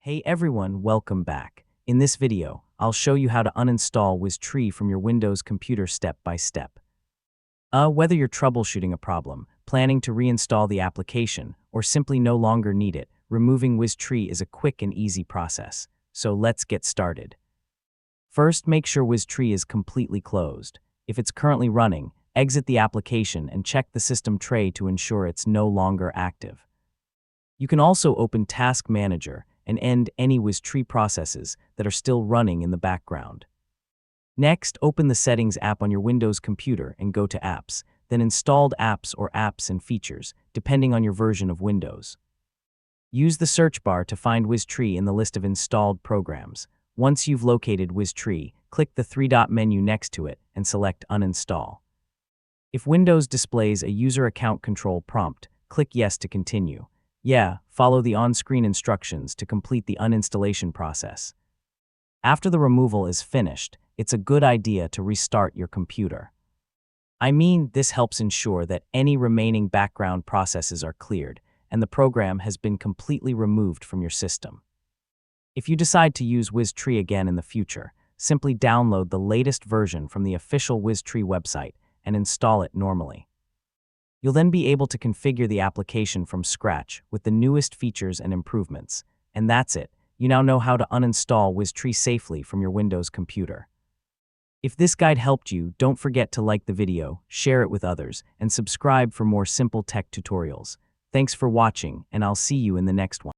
Hey everyone, welcome back. In this video, I'll show you how to uninstall WizTree from your Windows computer step by step. Whether you're troubleshooting a problem, planning to reinstall the application, or simply no longer need it, removing WizTree is a quick and easy process. So let's get started. First, make sure WizTree is completely closed. If it's currently running, exit the application and check the system tray to ensure it's no longer active. You can also open Task Manager and end any WizTree processes that are still running in the background. Next, open the Settings app on your Windows computer and go to Apps, then Installed Apps or Apps and Features, depending on your version of Windows. Use the search bar to find WizTree in the list of installed programs. Once you've located WizTree, click the three-dot menu next to it and select Uninstall. If Windows displays a user account control prompt, click Yes to continue. Follow the on-screen instructions to complete the uninstallation process. After the removal is finished, it's a good idea to restart your computer. This helps ensure that any remaining background processes are cleared and the program has been completely removed from your system. If you decide to use WizTree again in the future, simply download the latest version from the official WizTree website and install it normally. You'll then be able to configure the application from scratch with the newest features and improvements. And that's it. You now know how to uninstall WizTree safely from your Windows computer. If this guide helped you, don't forget to like the video, share it with others, and subscribe for more simple tech tutorials. Thanks for watching, and I'll see you in the next one.